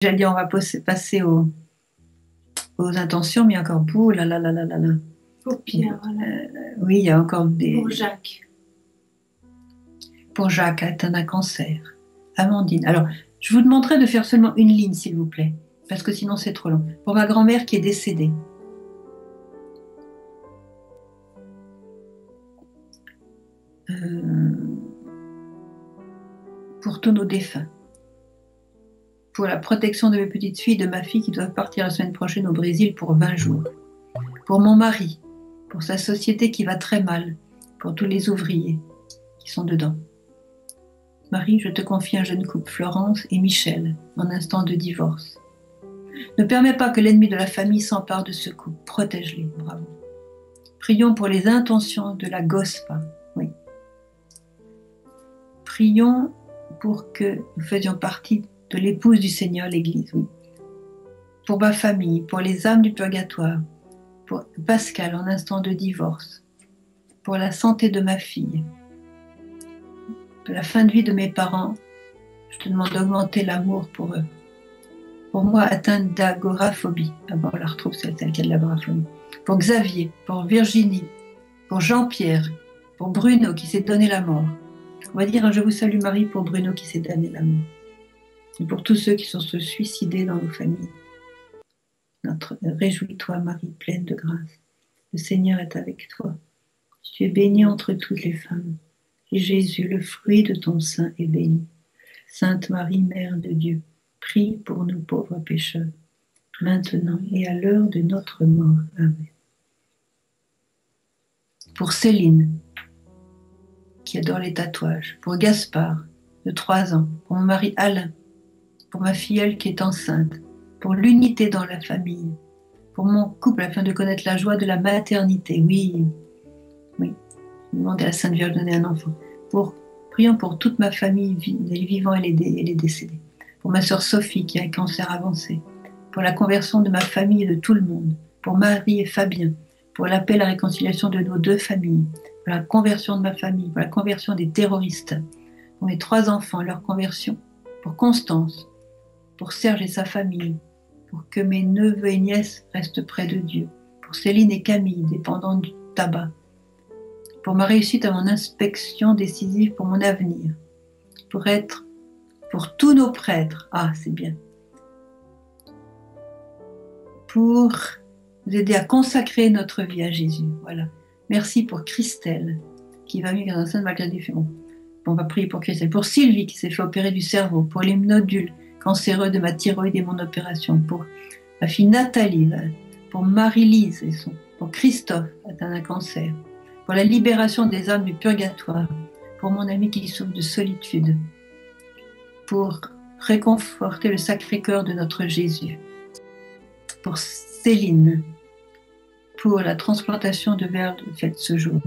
J'allais dire, on va passer aux intentions, mais encore pour là là là là là là. Pour Pierre, voilà. Oui, il y a encore des. Pour Jacques. Pour Jacques, atteint d'un cancer. Amandine. Alors, je vous demanderai de faire seulement une ligne, s'il vous plaît, parce que sinon c'est trop long. Pour ma grand-mère qui est décédée. Pour tous nos défunts. Pour la protection de mes petites filles et de ma fille qui doivent partir la semaine prochaine au Brésil pour 20 jours. Pour mon mari, pour sa société qui va très mal, pour tous les ouvriers qui sont dedans. Marie, je te confie un jeune couple, Florence et Michel, en instant de divorce. Ne permets pas que l'ennemi de la famille s'empare de ce couple. Protège-les, bravo. Prions pour les intentions de la GOSPA. Oui. Prions pour que nous faisions partie de l'épouse du Seigneur, l'Église. Oui. Pour ma famille, pour les âmes du purgatoire, pour Pascal en instant de divorce, pour la santé de ma fille, pour la fin de vie de mes parents, je te demande d'augmenter l'amour pour eux. Pour moi, atteinte d'agoraphobie. Ah bon, on la retrouve, celle qui a de l'agoraphobie. Pour Xavier, pour Virginie, pour Jean-Pierre, pour Bruno qui s'est donné la mort. On va dire un je vous salue Marie pour Bruno qui s'est donné la mort. Et pour tous ceux qui sont se suicidés dans nos familles. Réjouis-toi Marie, pleine de grâce. Le Seigneur est avec toi. Tu es bénie entre toutes les femmes. Et Jésus, le fruit de ton sein, est béni. Sainte Marie, Mère de Dieu, prie pour nous pauvres pécheurs, maintenant et à l'heure de notre mort. Amen. Pour Céline, qui adore les tatouages. Pour Gaspard, de 3 ans. Pour mon mari Alain. Pour ma filleule qui est enceinte. Pour l'unité dans la famille. Pour mon couple, afin de connaître la joie de la maternité. Oui, oui. Je demande à la Sainte Vierge de donner un enfant. Prions pour toute ma famille, les vivants et les décédés. Pour ma sœur Sophie qui a un cancer avancé. Pour la conversion de ma famille et de tout le monde. Pour Marie et Fabien. Pour l'appel à la réconciliation de nos 2 familles. Pour la conversion de ma famille. Pour la conversion des terroristes. Pour mes 3 enfants, leur conversion. Pour Constance. Pour Serge et sa famille. Pour que mes neveux et nièces restent près de Dieu. Pour Céline et Camille, dépendants du tabac. Pour ma réussite à mon inspection décisive pour mon avenir. Pour tous nos prêtres. Ah, c'est bien. Pour nous aider à consacrer notre vie à Jésus. Voilà. Merci pour Christelle, qui va vivre dans un sein malgré des fémons. On va prier pour Christelle. Pour Sylvie, qui s'est fait opérer du cerveau. Pour les nodules cancéreux de ma thyroïde et mon opération. Pour ma fille Nathalie. Pour Marie-Lise pour Christophe, atteint d'un cancer. Pour la libération des âmes du purgatoire. Pour mon ami qui souffre de solitude. Pour réconforter le Sacré-Cœur de notre Jésus. Pour Céline, pour la transplantation de verre faite ce jour,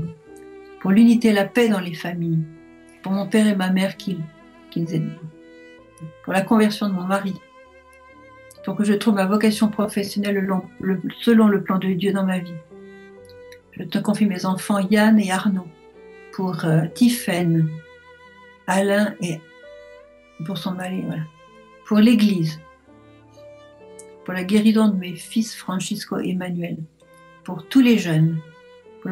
pour l'unité et la paix dans les familles, pour mon père et ma mère qu'ils aident, pour la conversion de mon mari, pour que je trouve ma vocation professionnelle selon le plan de Dieu dans ma vie. Je te confie mes enfants Yann et Arnaud, pour Tiffaine, Alain et pour son mari, voilà. Pour l'Église, pour la guérison de mes fils Francisco et Emmanuel, pour tous les jeunes, pour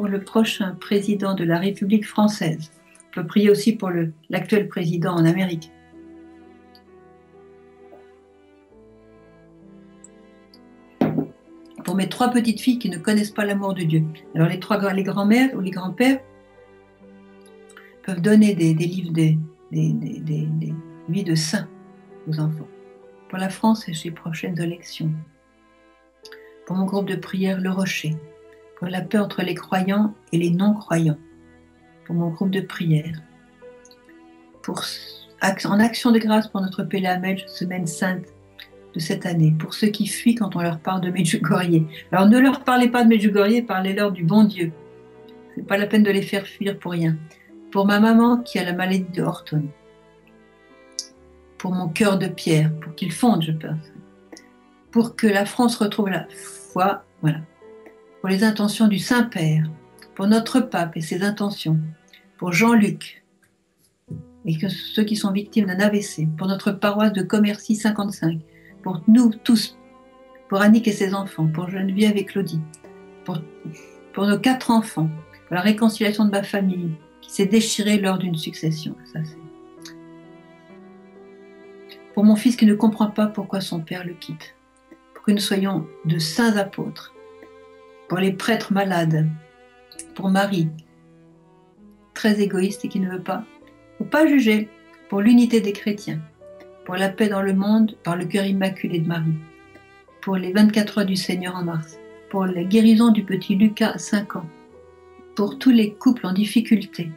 le prochain président de la République française. On peut prier aussi pour l'actuel président en Amérique. Pour mes 3 petites filles qui ne connaissent pas l'amour de Dieu. Alors les grands-mères ou les grands-pères peuvent donner des livres, des vies de saints aux enfants. Pour la France et ses prochaines élections. Pour mon groupe de prière Le Rocher. Pour la paix entre les croyants et les non-croyants. Pour mon groupe de prière. En action de grâce pour notre pèlerinage, semaine sainte de cette année. Pour ceux qui fuient quand on leur parle de Medjugorje. Alors ne leur parlez pas de Medjugorje, parlez-leur du bon Dieu. C'est pas la peine de les faire fuir pour rien. Pour ma maman qui a la maladie de Horton. Pour mon cœur de pierre, pour qu'il fonde, je pense. Pour que la France retrouve la foi, voilà. Pour les intentions du Saint-Père, pour notre pape et ses intentions, pour Jean-Luc, et que ceux qui sont victimes d'un AVC, pour notre paroisse de Commercy 55, pour nous tous, pour Annick et ses enfants, pour Geneviève et Claudie, pour nos 4 enfants, pour la réconciliation de ma famille qui s'est déchirée lors d'une succession. Ça, pour mon fils qui ne comprend pas pourquoi son père le quitte, pour que nous soyons de saints apôtres, pour les prêtres malades, pour Marie, très égoïste et qui ne veut pas, faut pas juger, pour l'unité des chrétiens, pour la paix dans le monde par le cœur immaculé de Marie, pour les 24 heures du Seigneur en mars, pour la guérison du petit Lucas à 5 ans, pour tous les couples en difficulté,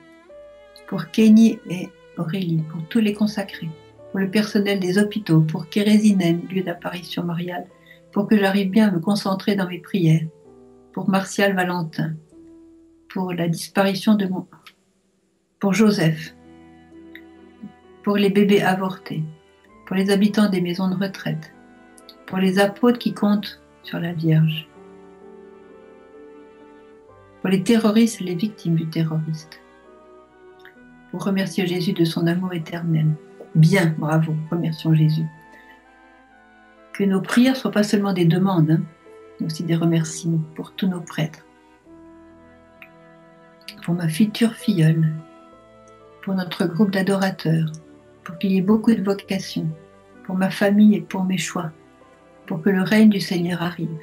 pour Kenny et Aurélie, pour tous les consacrés, pour le personnel des hôpitaux, pour Kérésinem, lieu d'apparition mariale, pour que j'arrive bien à me concentrer dans mes prières, pour Martial Valentin, pour la disparition de pour Joseph, pour les bébés avortés, pour les habitants des maisons de retraite, pour les apôtres qui comptent sur la Vierge, pour les terroristes et les victimes du terroriste, pour remercier Jésus de son amour éternel. Bien, bravo, remercions Jésus. Que nos prières ne soient pas seulement des demandes, mais aussi des remerciements pour tous nos prêtres, pour ma future filleule, pour notre groupe d'adorateurs, pour qu'il y ait beaucoup de vocations, pour ma famille et pour mes choix, pour que le règne du Seigneur arrive,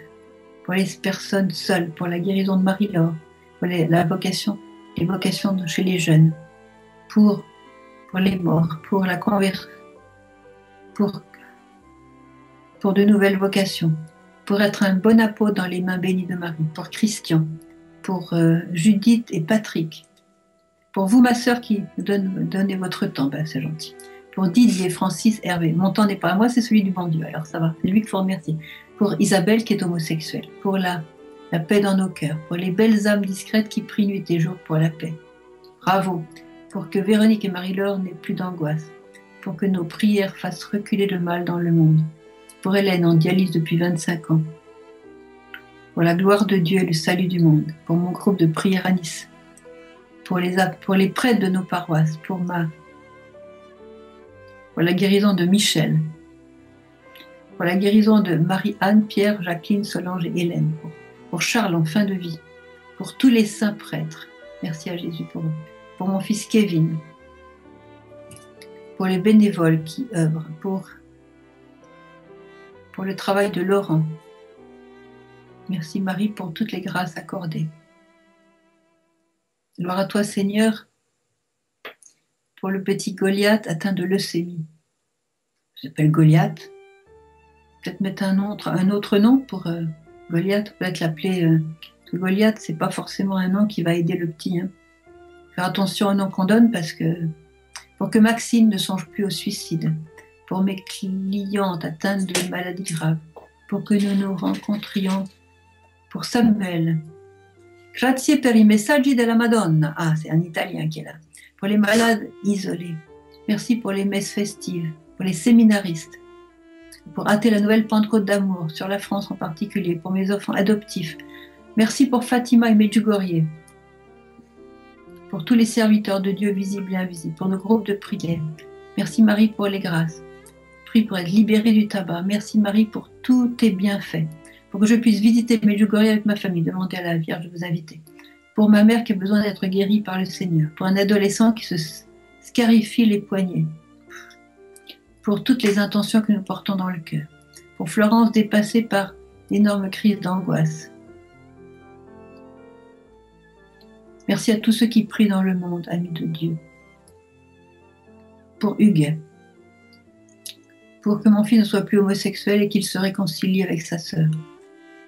pour les personnes seules, pour la guérison de Marie-Laure, pour la vocation, les vocations chez les jeunes, pour les morts, pour la conversion, pour de nouvelles vocations, pour être un bon apôtre dans les mains bénies de Marie, pour Christian, pour Judith et Patrick, pour vous, ma sœur, qui donnez votre temps, ben, c'est gentil. Pour Didier, Francis, Hervé. Mon temps n'est pas à moi, c'est celui du bon Dieu, alors ça va, c'est lui qu'il faut remercier. Pour Isabelle, qui est homosexuelle. Pour la paix dans nos cœurs. Pour les belles âmes discrètes qui prient nuit et jour pour la paix. Bravo. Pour que Véronique et Marie-Laure n'aient plus d'angoisse. Pour que nos prières fassent reculer le mal dans le monde. Pour Hélène, en dialyse depuis 25 ans. Pour la gloire de Dieu et le salut du monde. Pour mon groupe de prière à Nice. Pour les prêtres de nos paroisses, pour la guérison de Michel, pour la guérison de Marie-Anne, Pierre, Jacqueline, Solange et Hélène, pour Charles en fin de vie, pour tous les saints prêtres, merci à Jésus pour eux, pour mon fils Kevin, pour les bénévoles qui œuvrent, pour le travail de Laurent. Merci Marie pour toutes les grâces accordées. Gloire à toi Seigneur, pour le petit Goliath atteint de leucémie. Il s'appelle Goliath. Peut-être mettre un autre nom pour Goliath, peut-être l'appeler Goliath, c'est pas forcément un nom qui va aider le petit. Faire attention au nom qu'on donne parce que pour que Maxime ne songe plus au suicide, pour mes clientes atteintes de maladies graves, pour que nous nous rencontrions, pour Samuel. Grazie per i messaggi della Madonna. Ah, c'est un Italien qui est là. Pour les malades isolés. Merci pour les messes festives, pour les séminaristes, pour hâter la nouvelle Pentecôte d'amour, sur la France en particulier, pour mes enfants adoptifs. Merci pour Fatima et Medjugorje, pour tous les serviteurs de Dieu visibles et invisibles, pour nos groupes de prière. Merci Marie pour les grâces. Prie pour être libérée du tabac. Merci Marie pour tous tes bienfaits. Pour que je puisse visiter Medjugorje avec ma famille, demander à la Vierge de vous inviter. Pour ma mère qui a besoin d'être guérie par le Seigneur. Pour un adolescent qui se scarifie les poignets. Pour toutes les intentions que nous portons dans le cœur. Pour Florence dépassée par d'énormes crises d'angoisse. Merci à tous ceux qui prient dans le monde, amis de Dieu. Pour Hugues. Pour que mon fils ne soit plus homosexuel et qu'il se réconcilie avec sa sœur.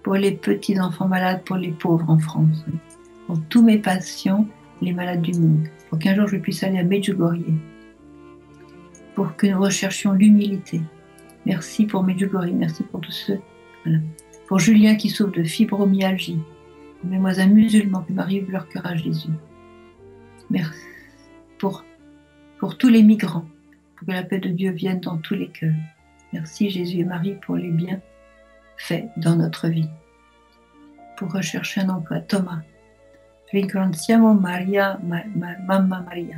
Pour les petits enfants malades, pour les pauvres en France. Pour tous mes patients, les malades du monde. Pour qu'un jour je puisse aller à Medjugorje. Pour que nous recherchions l'humilité. Merci pour Medjugorje, merci pour tous ceux. Voilà. Pour Julien qui souffre de fibromyalgie. Pour mes voisins musulmans qui m'arrivent leur cœur à Jésus. Merci. Pour tous les migrants. Pour que la paix de Dieu vienne dans tous les cœurs. Merci Jésus et Marie pour les bienfaits dans notre vie. Pour rechercher un emploi, Thomas. Ringraziamo Maria, Mamma Maria.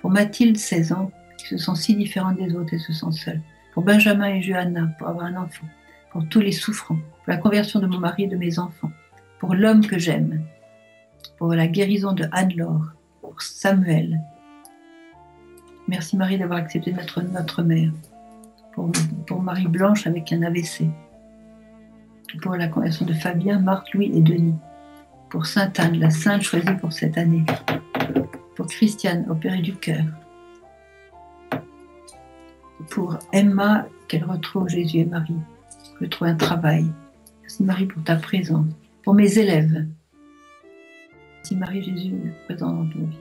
Pour Mathilde, 16 ans, qui se sentent si différentes des autres et se sentent seules. Pour Benjamin et Johanna, pour avoir un enfant. Pour tous les souffrants. Pour la conversion de mon mari et de mes enfants. Pour l'homme que j'aime. Pour la guérison de Anne-Laure. Pour Samuel. Merci Marie d'avoir accepté d'être notre mère. Pour Marie-Blanche avec un AVC. Pour la conversion de Fabien, Marc, Louis et Denis. Pour Sainte-Anne, la sainte choisie pour cette année. Pour Christiane, opérée du cœur. Pour Emma, qu'elle retrouve Jésus et Marie, qu'elle trouve un travail. Merci Marie pour ta présence. Pour mes élèves. Merci Marie, Jésus est présent dans ton vie.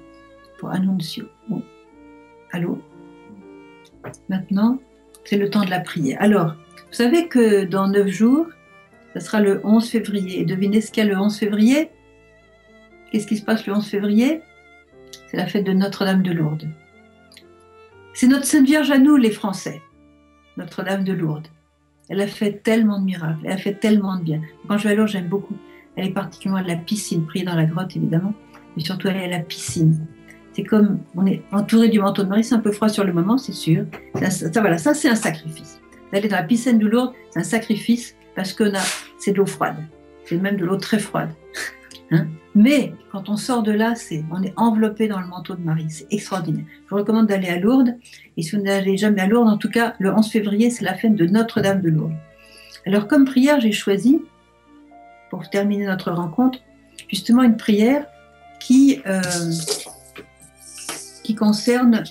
Pour Annuncio. Oh. Allô? Maintenant, c'est le temps de la prière. Alors, vous savez que dans 9 jours, ça sera le 11 février. Et devinez ce qu'il y a le 11 février? Qu'est-ce qui se passe le 11 février? C'est la fête de Notre-Dame de Lourdes. C'est notre Sainte Vierge à nous, les Français. Notre-Dame de Lourdes. Elle a fait tellement de miracles, elle a fait tellement de bien. Quand je vais à Lourdes, j'aime beaucoup. Elle est particulièrement à la piscine, prier dans la grotte évidemment, mais surtout aller à la piscine. C'est comme, on est entouré du manteau de Marie, c'est un peu froid sur le moment, c'est sûr. Voilà, ça c'est un sacrifice. D'aller dans la piscine de Lourdes, c'est un sacrifice parce que c'est de l'eau froide. C'est même de l'eau très froide. Hein? Mais quand on sort de là, on est enveloppé dans le manteau de Marie. C'est extraordinaire. Je vous recommande d'aller à Lourdes. Et si vous n'allez jamais à Lourdes, en tout cas, le 11 février, c'est la fête de Notre-Dame de Lourdes. Alors, comme prière, j'ai choisi, pour terminer notre rencontre, justement une prière qui concerne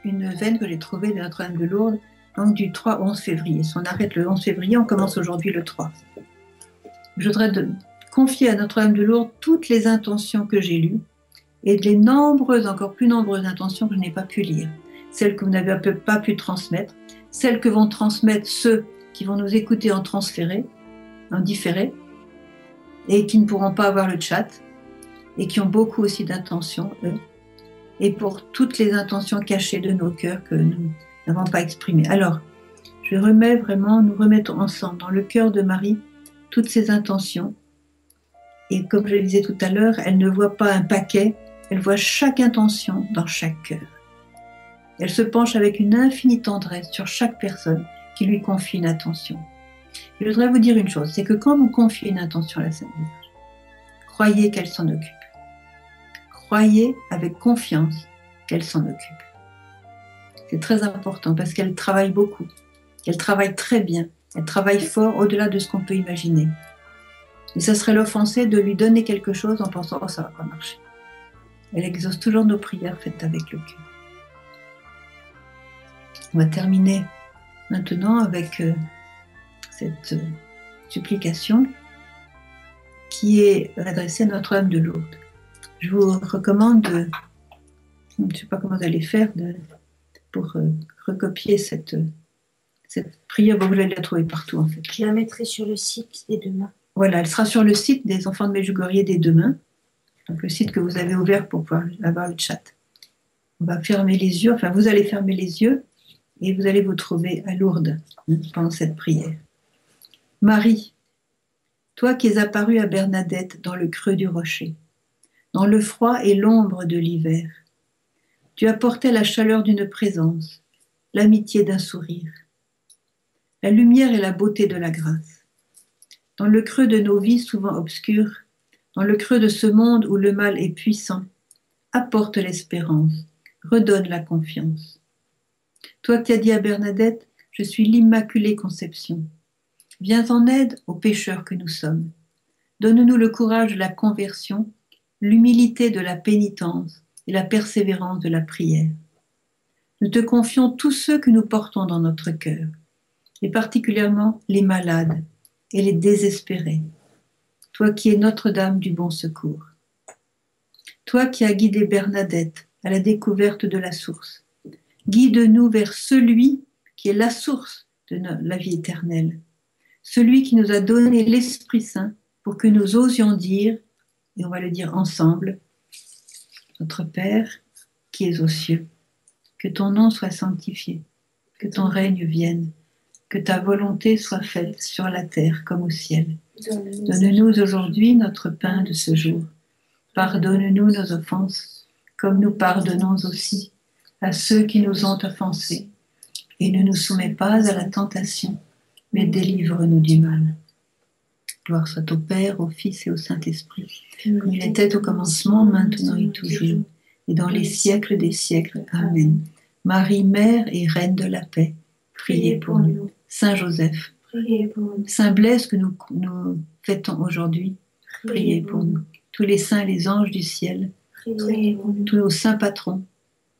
une veine que j'ai trouvée de Notre-Dame de Lourdes, donc du 3 au 11 février. Si on arrête le 11 février, on commence aujourd'hui le 3. Je voudrais confier à Notre-Dame de Lourdes toutes les intentions que j'ai lues et les nombreuses, encore plus nombreuses intentions que je n'ai pas pu lire. Celles que vous n'avez pas pu transmettre, celles que vont transmettre ceux qui vont nous écouter en différé, et qui ne pourront pas avoir le chat, et qui ont beaucoup aussi d'intentions, eux, et pour toutes les intentions cachées de nos cœurs que nous n'avons pas exprimées. Alors, nous remettons ensemble dans le cœur de Marie toutes ces intentions. Et comme je le disais tout à l'heure, elle ne voit pas un paquet, elle voit chaque intention dans chaque cœur. Elle se penche avec une infinie tendresse sur chaque personne qui lui confie une intention. Je voudrais vous dire une chose, c'est que quand vous confiez une intention à la Sainte Vierge, croyez qu'elle s'en occupe. Croyez avec confiance qu'elle s'en occupe. C'est très important parce qu'elle travaille beaucoup. Elle travaille très bien. Elle travaille fort au-delà de ce qu'on peut imaginer. Et ça serait l'offenser de lui donner quelque chose en pensant « oh, ça va pas marcher ». Elle exauce toujours nos prières faites avec le cœur. On va terminer maintenant avec cette supplication qui est adressée à Notre-Dame de Lourdes. Je vous recommande je ne sais pas comment vous allez faire pour recopier cette prière. Vous allez la trouver partout en fait. Je la mettrai sur le site dès demain. Voilà, elle sera sur le site des enfants de Medjugorje dès demain. Donc le site que vous avez ouvert pour pouvoir avoir le chat. On va fermer les yeux, enfin vous allez fermer les yeux et vous allez vous trouver à Lourdes pendant cette prière. Marie, toi qui es apparue à Bernadette dans le creux du rocher, dans le froid et l'ombre de l'hiver, tu apportais la chaleur d'une présence, l'amitié d'un sourire, la lumière et la beauté de la grâce. Dans le creux de nos vies souvent obscures, dans le creux de ce monde où le mal est puissant, apporte l'espérance, redonne la confiance. Toi qui as dit à Bernadette, je suis l'Immaculée Conception. Viens en aide aux pécheurs que nous sommes. Donne-nous le courage de la conversion, l'humilité de la pénitence et la persévérance de la prière. Nous te confions tous ceux que nous portons dans notre cœur, et particulièrement les malades et les désespérés. Toi qui es Notre-Dame du Bon Secours. Toi qui as guidé Bernadette à la découverte de la source. Guide-nous vers celui qui est la source de la vie éternelle. Celui qui nous a donné l'Esprit Saint pour que nous osions dire, et on va le dire ensemble, notre Père qui es aux cieux, que ton nom soit sanctifié, que ton règne vienne, que ta volonté soit faite sur la terre comme au ciel. Donne-nous aujourd'hui notre pain de ce jour. Pardonne-nous nos offenses, comme nous pardonnons aussi à ceux qui nous ont offensés, et ne nous soumets pas à la tentation, mais délivre-nous du mal. Gloire soit au Père, au Fils et au Saint-Esprit, comme il était au commencement, maintenant et toujours, et dans les siècles des siècles. Amen. Marie, Mère et Reine de la paix, priez pour nous. Saint Joseph, Priez pour nous. Saint Blaise que nous fêtons aujourd'hui, priez pour nous. Tous les saints et les anges du ciel, Priez pour nous. tous nos saints patrons,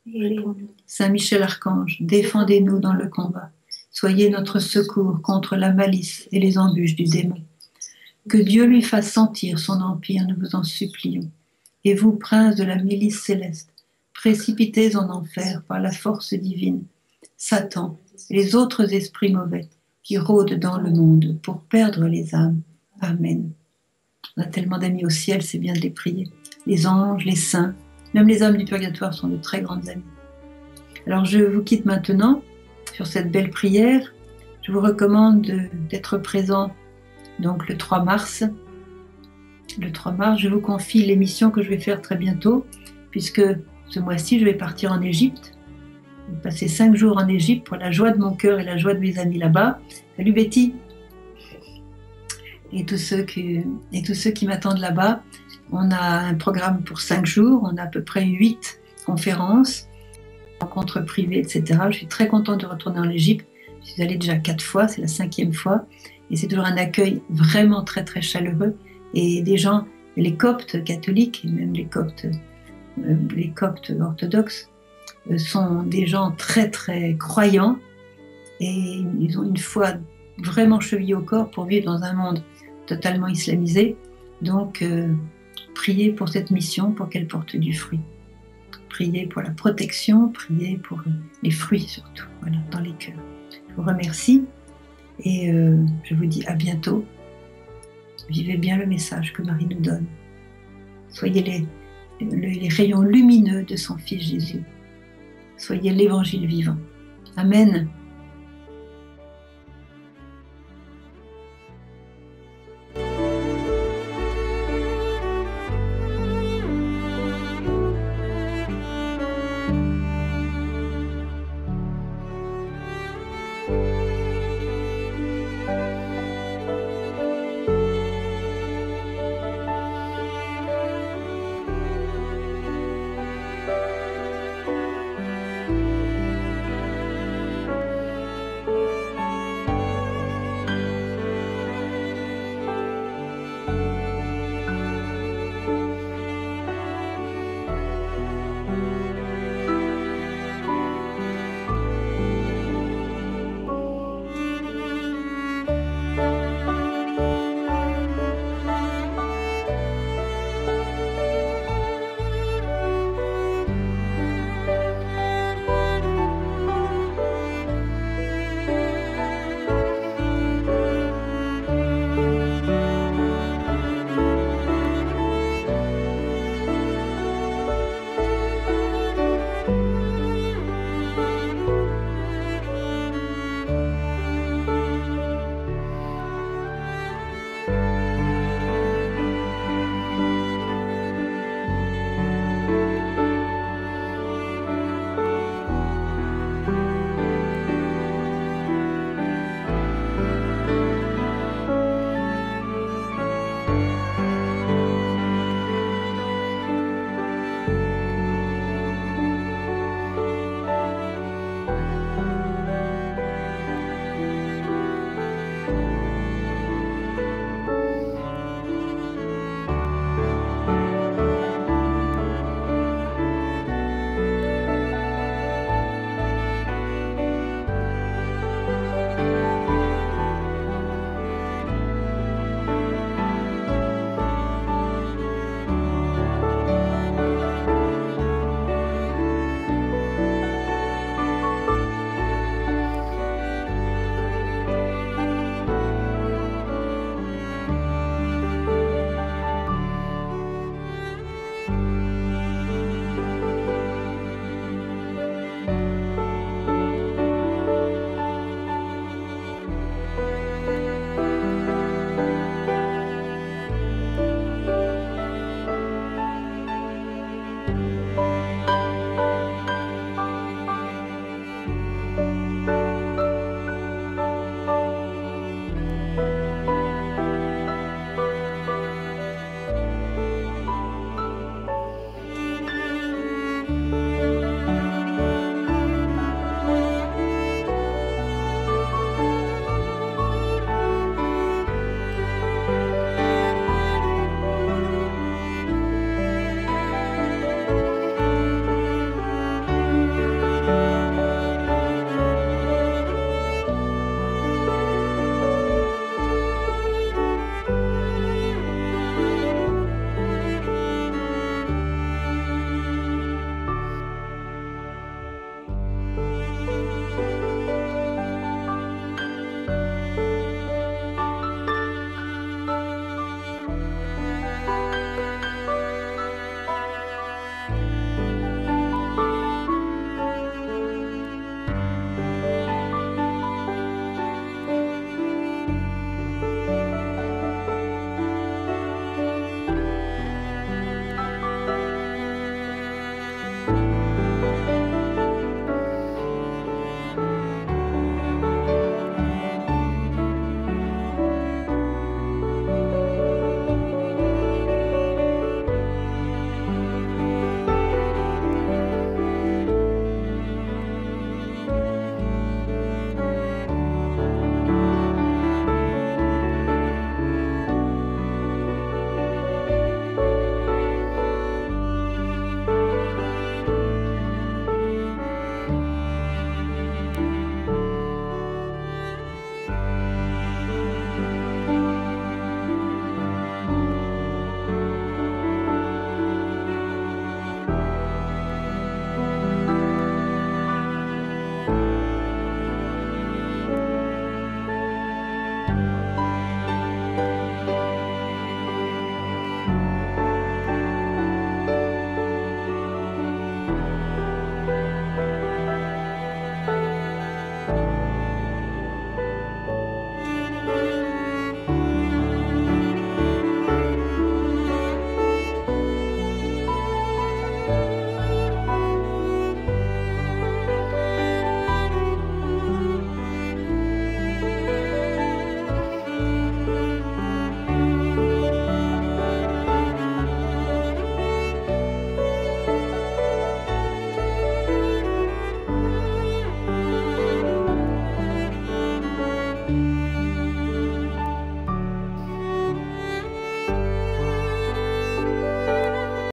Priez pour nous. Saint Michel Archange, défendez-nous dans le combat. Soyez notre secours contre la malice et les embûches du démon. Que Dieu lui fasse sentir son empire, nous vous en supplions. Et vous, princes de la milice céleste, précipitez en enfer par la force divine Satan et les autres esprits mauvais qui rôdent dans le monde pour perdre les âmes. Amen. On a tellement d'amis au ciel, c'est bien de les prier. Les anges, les saints, même les âmes du purgatoire sont de très grandes amies. Alors je vous quitte maintenant sur cette belle prière. Je vous recommande d'être présent donc le 3 mars. Le 3 mars, je vous confie l'émission que je vais faire très bientôt, puisque ce mois-ci, je vais partir en Égypte. Je vais passer 5 jours en Égypte pour la joie de mon cœur et la joie de mes amis là-bas. Salut Betty! Et tous ceux qui m'attendent là-bas. On a un programme pour 5 jours, on a à peu près 8 conférences, rencontres privées, etc. Je suis très contente de retourner en Égypte. Je suis allée déjà 4 fois, c'est la 5e fois. Et c'est toujours un accueil vraiment très très chaleureux. Et des gens, les Coptes catholiques, et même les Coptes orthodoxes, sont des gens très très croyants. Et ils ont une foi vraiment chevillée au corps pour vivre dans un monde totalement islamisé. Donc, priez pour cette mission, pour qu'elle porte du fruit. Priez pour la protection, priez pour les fruits surtout, voilà, dans les cœurs. Je vous remercie et je vous dis à bientôt. Vivez bien le message que Marie nous donne. Soyez les rayons lumineux de son Fils Jésus. Soyez l'évangile vivant. Amen.